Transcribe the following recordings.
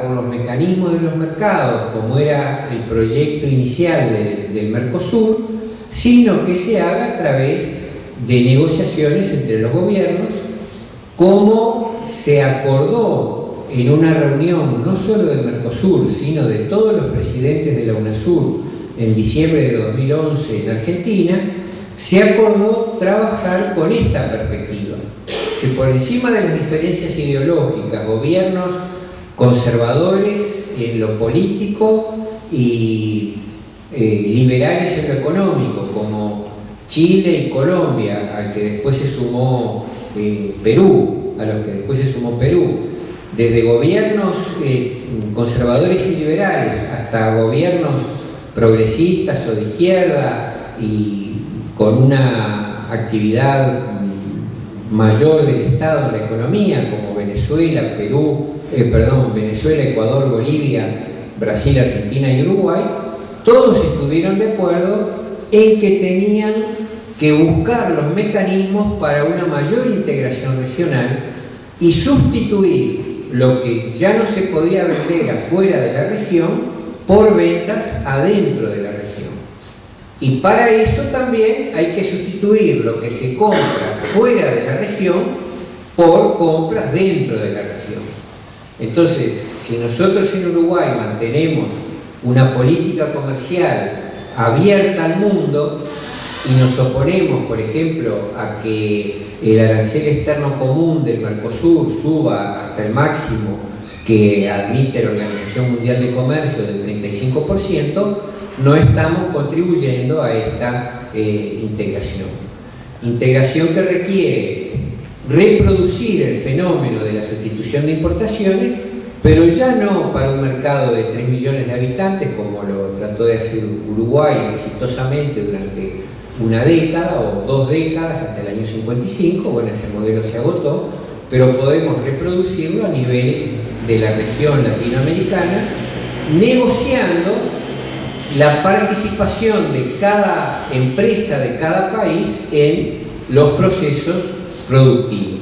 por los mecanismos de los mercados, como era el proyecto inicial del Mercosur, sino que se haga a través de negociaciones entre los gobiernos, como se acordó en una reunión no solo del Mercosur, sino de todos los presidentes de la UNASUR en diciembre de 2011 en Argentina. Se acordó trabajar con esta perspectiva, que por encima de las diferencias ideológicas, gobiernos conservadores en lo político y liberales en lo económico, como Chile y Colombia, al que después se sumó Perú, desde gobiernos conservadores y liberales hasta gobiernos progresistas o de izquierda y con una actividad mayor del Estado en la economía, como Venezuela, Venezuela, Ecuador, Bolivia, Brasil, Argentina y Uruguay, todos estuvieron de acuerdo en que tenían que buscar los mecanismos para una mayor integración regional y sustituir lo que ya no se podía vender afuera de la región por ventas adentro de la región. Y para eso también hay que sustituir lo que se compra fuera de la región por compras dentro de la región. Entonces, si nosotros en Uruguay mantenemos una política comercial abierta al mundo y nos oponemos, por ejemplo, a que el arancel externo común del Mercosur suba hasta el máximo que admite la Organización Mundial de Comercio del 35%, no estamos contribuyendo a esta integración. Integración que requiere reproducir el fenómeno de la sustitución de importaciones, pero ya no para un mercado de 3 millones de habitantes, como lo trató de hacer Uruguay exitosamente durante una década o 2 décadas, hasta el año 55, bueno, ese modelo se agotó, pero podemos reproducirlo a nivel de la región latinoamericana, negociando la participación de cada empresa de cada país en los procesos productivos.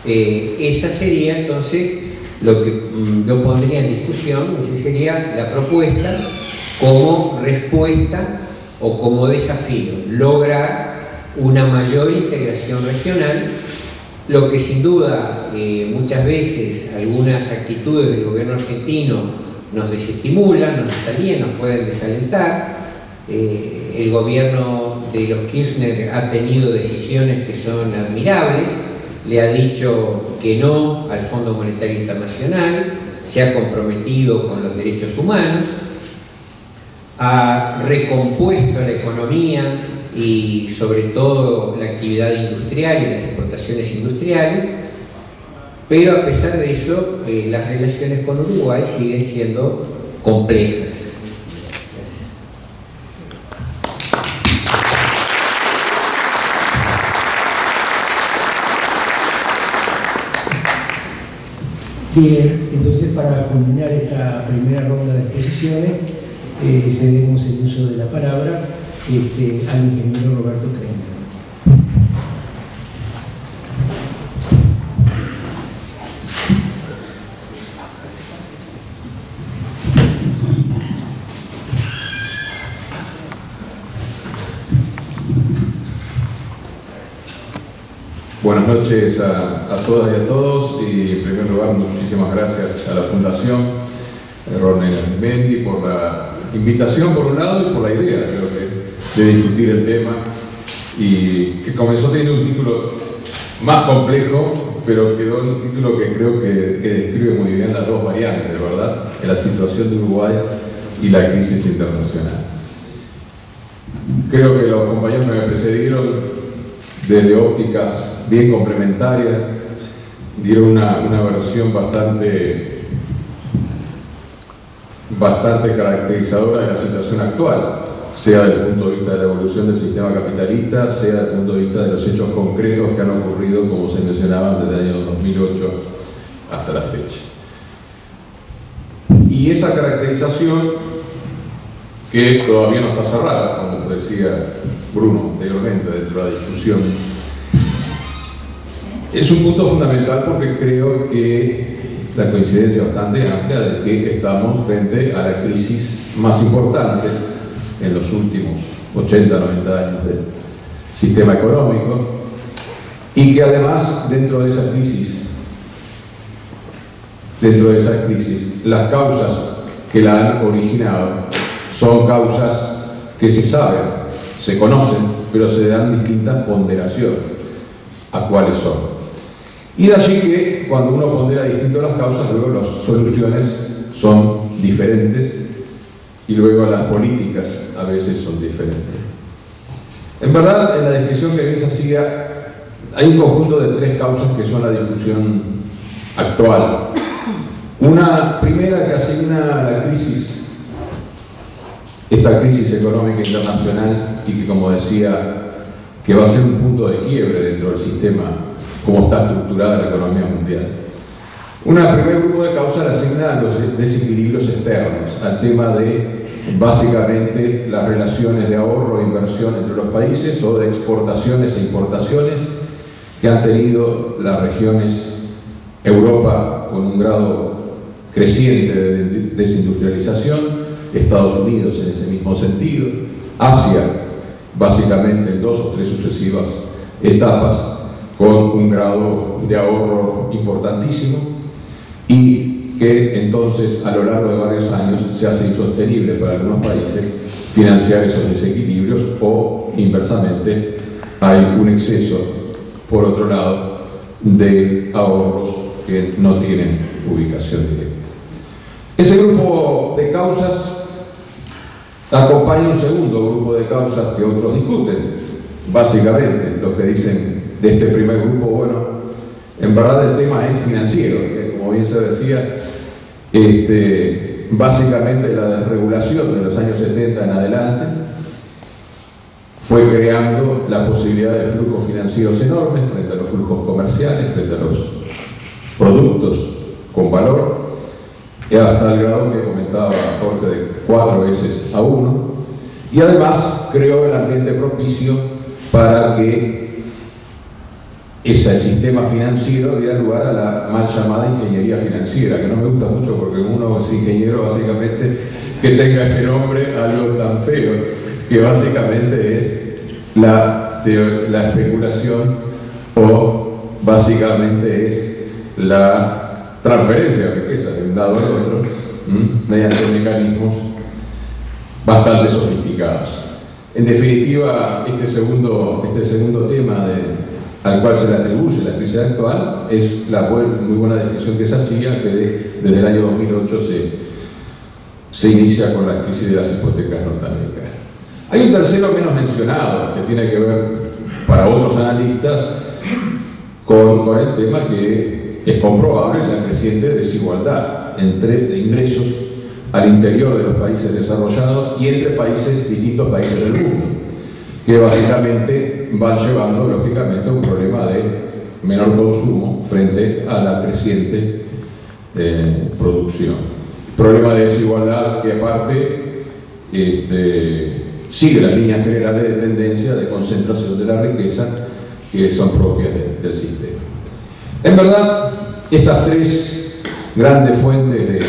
Esa sería entonces lo que yo pondría en discusión. Esa sería la propuesta como respuesta o como desafío, lograr una mayor integración regional, lo que sin duda muchas veces algunas actitudes del gobierno argentino nos desestimulan, nos desalían, nos pueden desalentar. El gobierno de los Kirchner ha tenido decisiones que son admirables, le ha dicho que no al Fondo Monetario Internacional, se ha comprometido con los derechos humanos, ha recompuesto la economía y sobre todo la actividad industrial y las exportaciones industriales, pero a pesar de eso las relaciones con Uruguay siguen siendo complejas. Bien, entonces para culminar esta primera ronda de exposiciones, cedemos el uso de la palabra al ingeniero Roberto Kremer. Buenas noches a todas y a todos, y en primer lugar muchísimas gracias a la Fundación Rodney Arizmendi por la invitación por un lado y por la idea, creo que, de discutir el tema, y que comenzó teniendo un título más complejo, pero quedó en un título que creo que describe muy bien las dos variantes, ¿verdad?, de la situación de Uruguay y la crisis internacional. Creo que los compañeros que me precedieron, desde ópticas bien complementarias, dieron una versión bastante caracterizadora de la situación actual, sea desde el punto de vista de la evolución del sistema capitalista, sea desde el punto de vista de los hechos concretos que han ocurrido, como se mencionaban, desde el año 2008 hasta la fecha. Y esa caracterización, que todavía no está cerrada, como decía Bruno anteriormente dentro de la discusión, es un punto fundamental, porque creo que la coincidencia bastante amplia de que estamos frente a la crisis más importante en los últimos 80, 90 años del sistema económico, y que además dentro de esa crisis, las causas que la han originado son causas que se saben, se conocen, pero se dan distintas ponderaciones a cuáles son. Y de allí que cuando uno pondera distinto las causas, luego las soluciones son diferentes y luego las políticas a veces son diferentes. En verdad, en la descripción que Luis hacía, hay un conjunto de tres causas que son la discusión actual. Una primera que asigna a la crisis, esta crisis económica internacional, y que, como decía, que va a ser un punto de quiebre dentro del sistema, como está estructurada la economía mundial. Un primer grupo de causas la asigna a los desequilibrios externos, al tema de, básicamente, las relaciones de ahorro e inversión entre los países, o de exportaciones e importaciones que han tenido las regiones Europa con un grado creciente de desindustrialización, Estados Unidos en ese mismo sentido, Asia básicamente en 2 o 3 sucesivas etapas con un grado de ahorro importantísimo, y que entonces a lo largo de varios años se hace insostenible para algunos países financiar esos desequilibrios, o inversamente hay un exceso, por otro lado, de ahorros que no tienen ubicación directa. Ese grupo de causas acompaña un segundo grupo de causas que otros discuten. Básicamente, los que dicen de este primer grupo, bueno, en verdad el tema es financiero, que como bien se decía, básicamente la desregulación de los años 70 en adelante fue creando la posibilidad de flujos financieros enormes frente a los flujos comerciales, frente a los productos con valor, hasta el grado que comentaba Jorge de 4 veces a 1, y además creó el ambiente propicio para que ese sistema financiero diera lugar a la mal llamada ingeniería financiera, que no me gusta mucho porque uno es ingeniero, básicamente, que tenga ese nombre, algo tan feo, que básicamente es la especulación, o básicamente es la transferencia de riqueza de un lado al otro, mediante mecanismos bastante sofisticados. En definitiva, este segundo tema al cual se le atribuye la crisis actual es la muy buena descripción que se hacía, que desde el año 2008 se inicia con la crisis de las hipotecas norteamericanas. Hay un tercero menos mencionado que tiene que ver, para otros analistas, con el tema que es comprobable, la creciente desigualdad de ingresos al interior de los países desarrollados y entre distintos países del mundo, que básicamente van llevando, lógicamente, a un problema de menor consumo frente a la creciente producción. Problema de desigualdad que, aparte, sigue las líneas generales de tendencia de concentración de la riqueza que son propias del sistema. En verdad, estas tres grandes fuentes de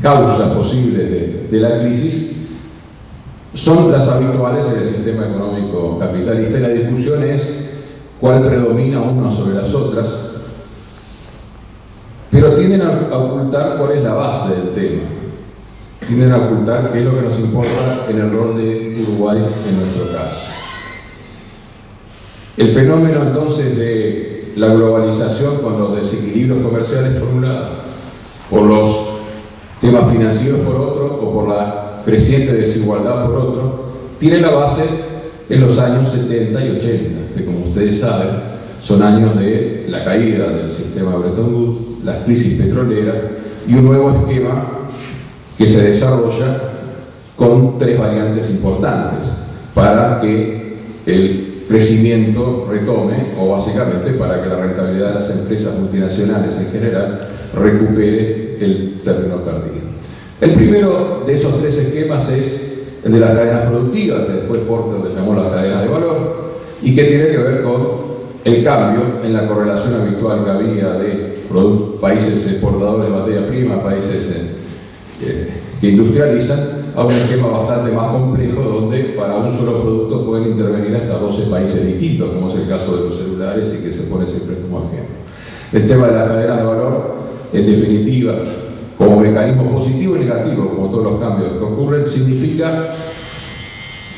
causas posibles de la crisis son las habituales en el sistema económico capitalista, y la discusión es cuál predomina una sobre las otras, pero tienden a ocultar cuál es la base del tema, tienden a ocultar qué es lo que nos importa en el rol de Uruguay en nuestro caso. El fenómeno entonces de la globalización, con los desequilibrios comerciales por un lado, por los temas financieros por otro, o por la creciente desigualdad por otro, tiene la base en los años 70 y 80, que, como ustedes saben, son años de la caída del sistema Bretton Woods, las crisis petroleras y un nuevo esquema que se desarrolla con tres variantes importantes para que el crecimiento retome, o básicamente para que la rentabilidad de las empresas multinacionales en general recupere el terreno perdido. El primero de esos tres esquemas es el de las cadenas productivas, que después Porter llamó las cadenas de valor, y que tiene que ver con el cambio en la correlación habitual que había de países exportadores de materia prima, países que industrializan, a un esquema bastante más complejo donde para un solo producto pueden intervenir hasta 12 países distintos, como es el caso de los celulares y que se pone siempre como ejemplo. El tema de las cadenas de valor, en definitiva, como mecanismo positivo y negativo, como todos los cambios que ocurren, significa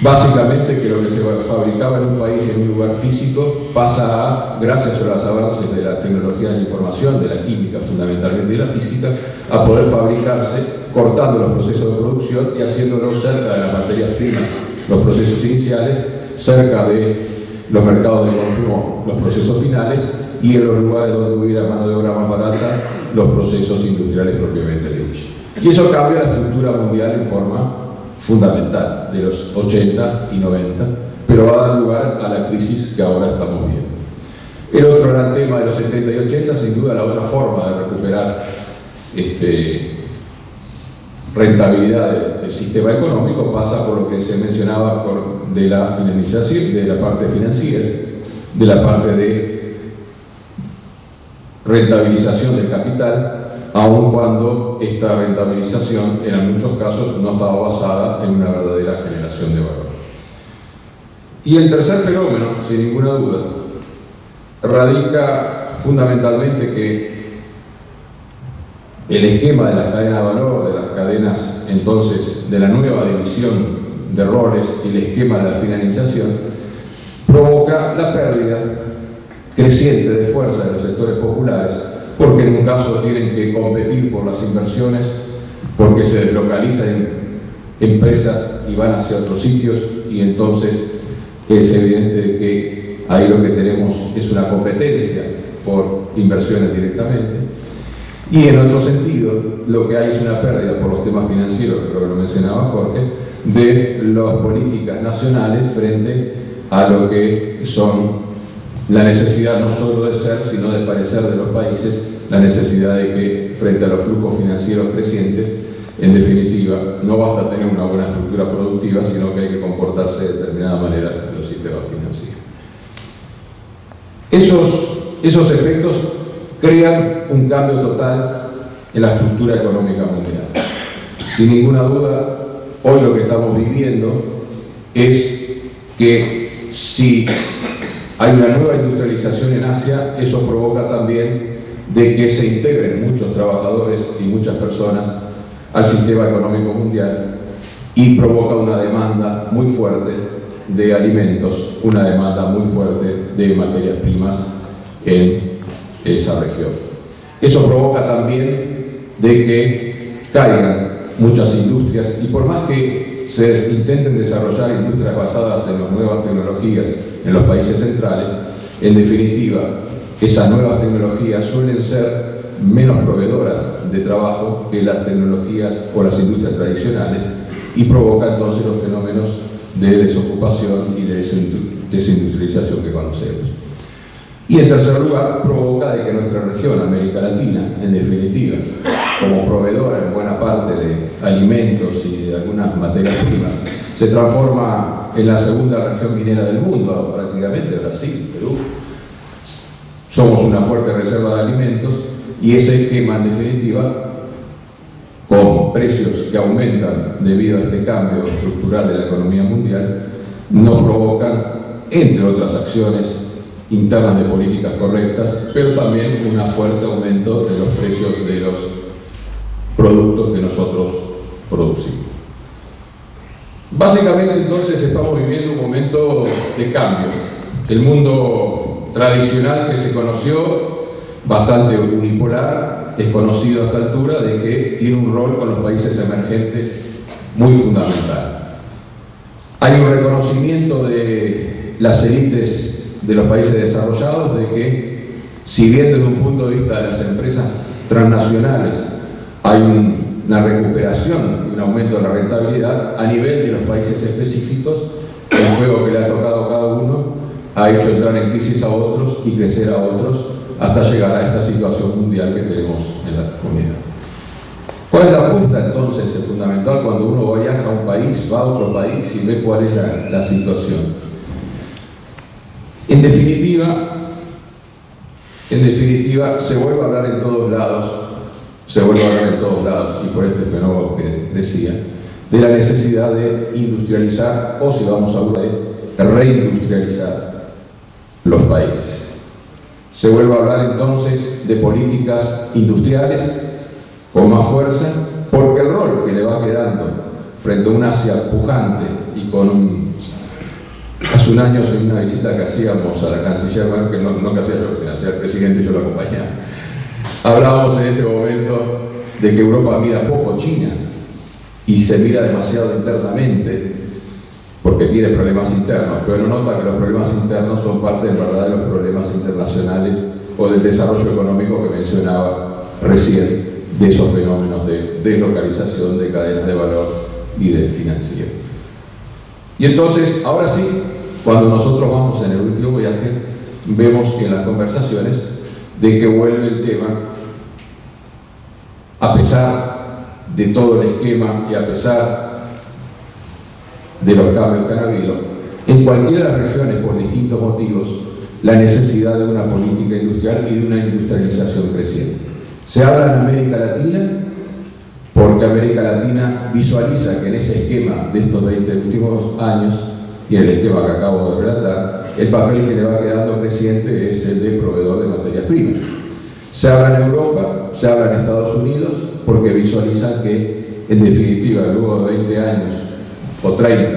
básicamente que lo que se fabricaba en un país, en un lugar físico, pasa a, gracias a los avances de la tecnología de la información, de la química fundamentalmente y de la física, a poder fabricarse cortando los procesos de producción y haciéndolo cerca de las materias primas, los procesos iniciales, cerca de los mercados de consumo, los procesos finales, y en los lugares donde hubiera mano de obra más barata, los procesos industriales propiamente dichos. Y eso cambia la estructura mundial en forma fundamental, de los 80 y 90, pero va a dar lugar a la crisis que ahora estamos viendo. El otro gran tema de los 70 y 80, sin duda, la otra forma de recuperar rentabilidad del sistema económico pasa por lo que se mencionaba de la finalización, de la parte financiera, de la parte de rentabilización del capital, aun cuando esta rentabilización en muchos casos no estaba basada en una verdadera generación de valor. Y el tercer fenómeno, sin ninguna duda, radica fundamentalmente que el esquema de las cadenas de valor, de las cadenas entonces de la nueva división de roles y el esquema de la finalización, provoca la pérdida creciente de fuerza de los sectores populares, porque en un caso tienen que competir por las inversiones, porque se deslocalizan empresas y van hacia otros sitios, y entonces es evidente que ahí lo que tenemos es una competencia por inversiones directamente. Y en otro sentido, lo que hay es una pérdida por los temas financieros, creo que lo mencionaba Jorge, de las políticas nacionales frente a lo que son la necesidad no solo de ser, sino de parecer de los países, la necesidad de que frente a los flujos financieros crecientes, en definitiva, no basta tener una buena estructura productiva, sino que hay que comportarse de determinada manera en los sistemas financieros. Esos efectos crean un cambio total en la estructura económica mundial. Sin ninguna duda, hoy lo que estamos viviendo es que si hay una nueva industrialización en Asia, eso provoca también de que se integren muchos trabajadores y muchas personas al sistema económico mundial y provoca una demanda muy fuerte de alimentos, una demanda muy fuerte de materias primas en esa región. Eso provoca también de que caigan muchas industrias y por más que se intenten desarrollar industrias basadas en las nuevas tecnologías en los países centrales, en definitiva, esas nuevas tecnologías suelen ser menos proveedoras de trabajo que las tecnologías o las industrias tradicionales y provoca entonces los fenómenos de desocupación y de desindustrialización que conocemos. Y en tercer lugar, provoca de que nuestra región, América Latina, en definitiva, como proveedora en buena parte de alimentos y de algunas materias primas, se transforma en la segunda región minera del mundo, prácticamente Brasil, Perú. Somos una fuerte reserva de alimentos y ese esquema, en definitiva, con precios que aumentan debido a este cambio estructural de la economía mundial, nos provocan, entre otras acciones internas de políticas correctas, pero también un fuerte aumento de los precios de los productos que nosotros producimos. Básicamente entonces estamos viviendo un momento de cambio. El mundo tradicional que se conoció, bastante unipolar, es conocido a esta altura de que tiene un rol con los países emergentes muy fundamental. Hay un reconocimiento de las élites de los países desarrollados de que, si bien desde un punto de vista de las empresas transnacionales hay una recuperación y un aumento de la rentabilidad, a nivel de los países específicos, el juego que le ha tocado a cada uno ha hecho entrar en crisis a otros y crecer a otros hasta llegar a esta situación mundial que tenemos en la comunidad. ¿Cuál es la apuesta entonces? Es fundamental cuando uno viaja a un país, va a otro país y ve cuál es la situación. En definitiva, en definitiva, se vuelve a hablar en todos lados, y por este fenómeno que decía, de la necesidad de industrializar, o si vamos a hablar de reindustrializar los países. Se vuelve a hablar entonces de políticas industriales con más fuerza, porque el rol que le va quedando frente a un Asia pujante y hace un año en una visita que hacíamos a la canciller Merkel, no que hacía yo, sino hacía el presidente y yo la acompañaba, hablábamos en ese momento de que Europa mira poco China y se mira demasiado internamente porque tiene problemas internos, pero no nota que los problemas internos son parte en verdad de los problemas internacionales o del desarrollo económico que mencionaba recién, de esos fenómenos de deslocalización, de cadenas de valor y de financiero. Y entonces, ahora sí, cuando nosotros vamos en el último viaje, vemos que en las conversaciones de que vuelve el tema, a pesar de todo el esquema y a pesar de los cambios que han habido, en cualquiera de las regiones, por distintos motivos, la necesidad de una política industrial y de una industrialización creciente. Se habla en América Latina, porque América Latina visualiza que en ese esquema de estos 20 últimos años, y en el esquema que acabo de relatar, el papel que le va quedando creciente es el de proveedor de materias primas. Se habla en Europa, se habla en Estados Unidos, porque visualizan que, en definitiva, luego de 20 años o 30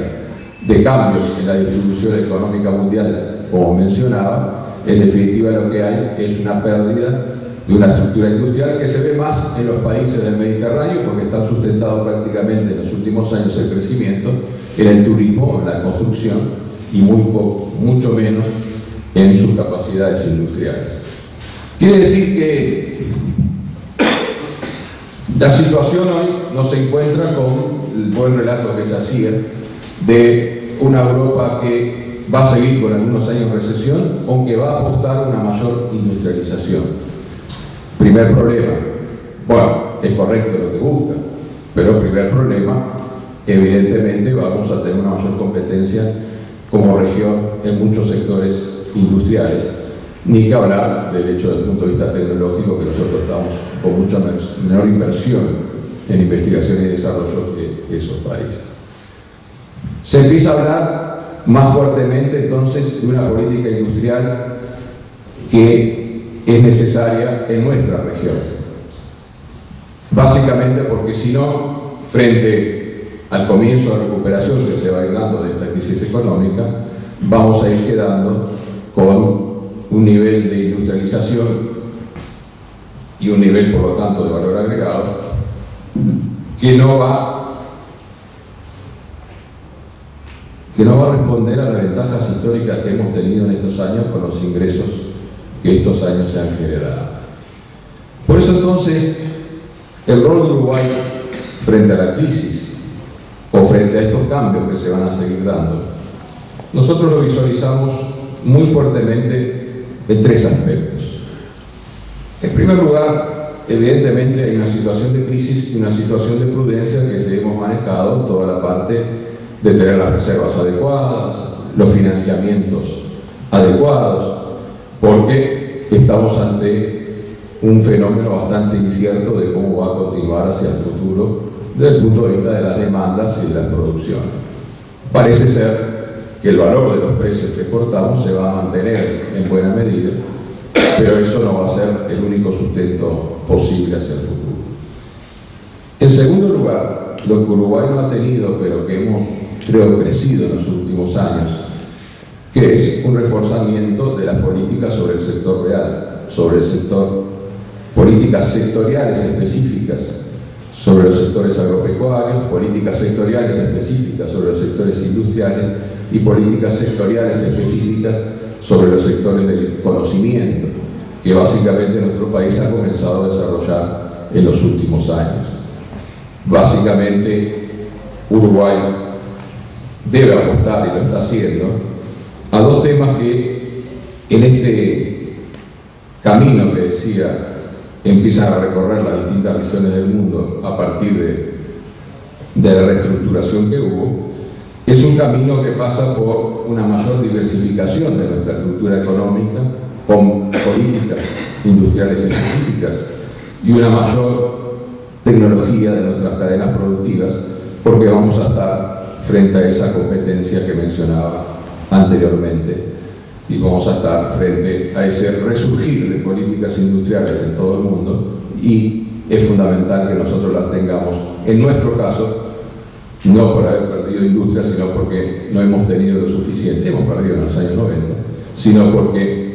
de cambios en la distribución económica mundial, como mencionaba, en definitiva lo que hay es una pérdida de una estructura industrial que se ve más en los países del Mediterráneo, porque están sustentados prácticamente en los últimos años el crecimiento en el turismo, en la construcción, y mucho menos en sus capacidades industriales. Quiere decir que la situación hoy no se encuentra con el buen relato que se hacía de una Europa que va a seguir con algunos años de recesión, aunque va a apostar a una mayor industrialización. Primer problema, bueno, es correcto lo que busca, pero primer problema, evidentemente vamos a tener una mayor competencia como región en muchos sectores industriales, ni que hablar del hecho desde el punto de vista tecnológico, que nosotros estamos con mucha menor inversión en investigación y desarrollo que esos países. Se empieza a hablar más fuertemente entonces de una política industrial que es necesaria en nuestra región. Básicamente porque si no, frente al comienzo de recuperación que se va a ir dando de esta crisis económica, vamos a ir quedando con un nivel de industrialización y un nivel, por lo tanto, de valor agregado que no va a responder a las ventajas históricas que hemos tenido en estos años con los ingresos que estos años se han generado. Por eso entonces, el rol de Uruguay frente a la crisis o frente a estos cambios que se van a seguir dando, nosotros lo visualizamos muy fuertemente en tres aspectos. En primer lugar, evidentemente hay una situación de crisis y una situación de prudencia que se hemos manejado, toda la parte de tener las reservas adecuadas, los financiamientos adecuados, porque estamos ante un fenómeno bastante incierto de cómo va a continuar hacia el futuro desde el punto de vista de las demandas y de las producciones. Parece ser que el valor de los precios que exportamos se va a mantener en buena medida, pero eso no va a ser el único sustento posible hacia el futuro. En segundo lugar, lo que Uruguay no ha tenido, pero que hemos, creo, crecido en los últimos años, que es un reforzamiento de las políticas sobre el sector real, sobre el sector, políticas sectoriales específicas sobre los sectores agropecuarios, políticas sectoriales específicas sobre los sectores industriales y políticas sectoriales específicas sobre los sectores del conocimiento, que básicamente nuestro país ha comenzado a desarrollar en los últimos años. Básicamente, Uruguay debe apostar, y lo está haciendo, a dos temas que en este camino que decía empiezan a recorrer las distintas regiones del mundo a partir de la reestructuración que hubo. Es un camino que pasa por una mayor diversificación de nuestra estructura económica, con políticas industriales específicas y una mayor tecnología de nuestras cadenas productivas, porque vamos a estar frente a esa competencia que mencionaba anteriormente y vamos a estar frente a ese resurgir de políticas industriales en todo el mundo, y es fundamental que nosotros las tengamos, en nuestro caso, no por haber perdido industria, sino porque no hemos tenido lo suficiente, hemos perdido en los años 90, sino porque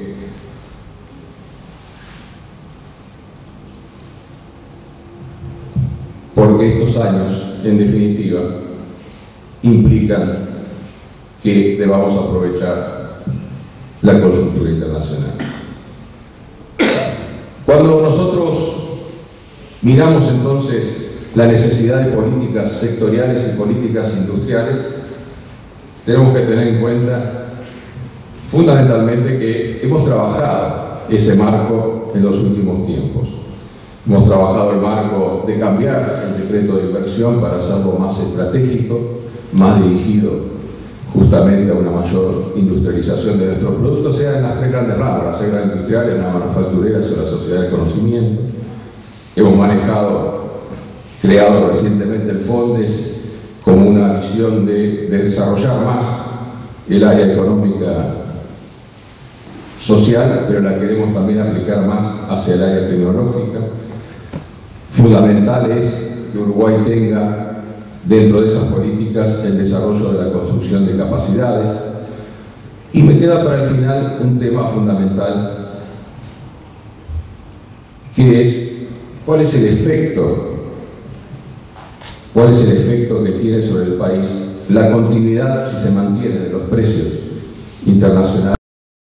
estos años, en definitiva, implican que debamos aprovechar la coyuntura internacional. Cuando nosotros miramos entonces la necesidad de políticas sectoriales y políticas industriales, tenemos que tener en cuenta fundamentalmente que hemos trabajado ese marco en los últimos tiempos. Hemos trabajado el marco de cambiar el decreto de inversión para hacerlo más estratégico, más dirigido justamente a una mayor industrialización de nuestros productos, sea en las tres grandes ramas, las agroindustriales, las manufactureras o la sociedad de conocimiento. Hemos creado recientemente el FONDES como una visión de desarrollar más el área económica social, pero la queremos también aplicar más hacia el área tecnológica. Fundamental es que Uruguay tenga dentro de esas políticas el desarrollo de la construcción de capacidades. Y me queda para el final un tema fundamental, que es cuál es el efecto que tiene sobre el país la continuidad, si se mantiene, de los precios internacionales